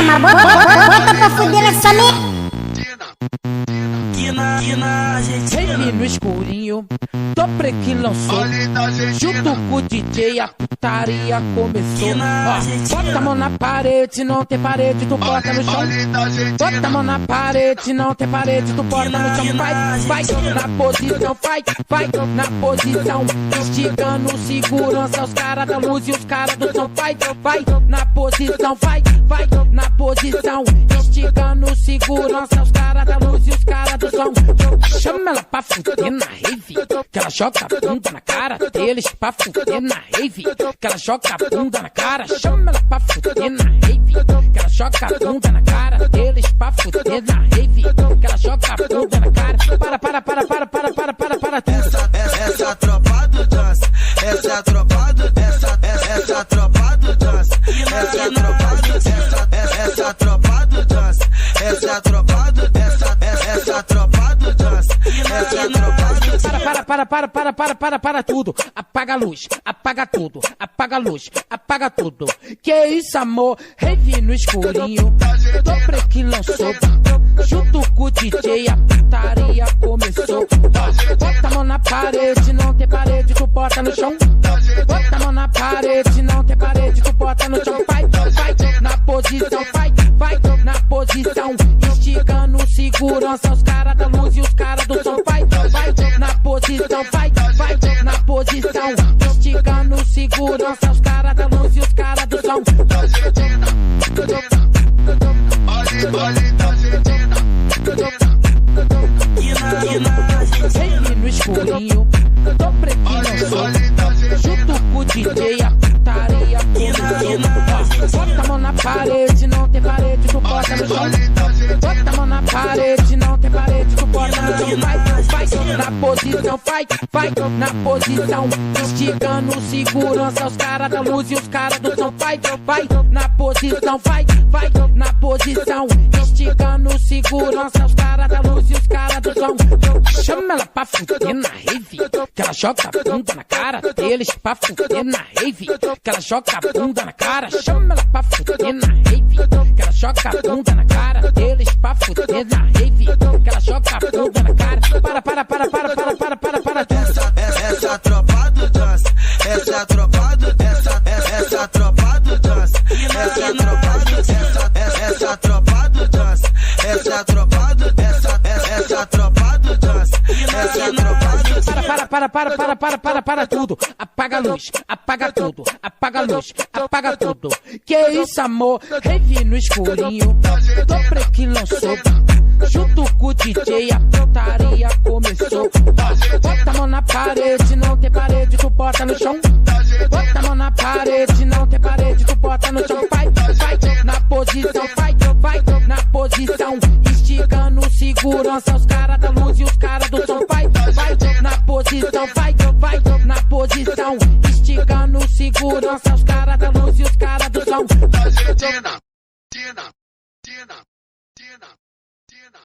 mas bota pra fuder nessa minha. Rave no escurinho, tô prequinho lançou. Junto com o DJ a putaria começou. Ó, bota a mão na parede, não tem parede, tu bota no chão. Bota a mão na parede, não tem parede, tu bota no chão. Vai na posição, vai na posição. Esticando segurança, os caras da luz e os caras do som. Vai na posição, vai na posição. Esticando segurança, os caras da luz e os caras do som. Chama ela pra fuder na rave, que ela joga a bunda na cara deles. Pra fuder na rave, que ela joga a bunda na cara. Chama ela pra fuder na rave, que ela joga a bunda na cara deles. Pra fuder na rave, que ela joga a bunda na cara. Para tudo. Essa é a tropa do Jones. Essa é a tropa do essa é a tropa do Jones. Essa é a tropa do essa é a tropa do Jones. Essa é a tropa do essa é a tropa do Jones. Essa é a tropa do Para tudo. Apaga a luz, apaga tudo, apaga a luz, apaga tudo. Que isso, amor? Rave no escurinho, tô prequinho lançou. Junto com o DJ a putaria começou. Bota a mão na parede, não tem parede, tu bota no chão. Bota a mão na parede, não tem parede, tu bota no chão. Vai na posição, vai na posição. Esticando segurança, os caras da luz e os caras do som. Vai na posição, vai na posição. Esticando segurança, os caras da luz e os caras do som. Rave no escurinho, tô prequinho lançou. Junto com o DJ a putaria começou. Bota a mão na parede, não tem parede, tu bota no chão. Bota a mão na parede, não tem parede, tu bota no chão. Vai na posição, vai na posição. Esticando segurança, os caras da luz e os caras do som. Vai na posição, vai na posição. Esticando segurança, os caras da luz e os caras do som. Chama ela pra fuder na rave, que ela joga a bunda na cara deles. Pra fuder na rave, que ela joga a bunda na cara. Chama ela pra fuder na rave, que ela joga a bunda na cara deles. Pra fuder na rave, que ela joga a bunda na cara. Para tudo. essa é a tropa do Jones. Essa é a tropa do essa é a tropa do Jones. Essa é a tropa do essa é a tropa do Jones. Essa é a tropa do essa é a tropa do Jones. Essa é a tropa do para tudo. Apaga a luz, apaga tudo, apaga a luz, apaga tudo. Que isso, amor? Rave no escurinho, tô prequinho lançou. Junto com o DJ a putaria começou. Bota a mão na parede, não tem parede, tu bota no chão. Bota a mão na parede, não tem parede, tu bota no chão. Vai na posição, vai na posição. Esticando segurança, os caras da luz e os caras do som. Vai na posição, vai na posição. Esticando segurança, os caras da luz e os caras do som. Tina.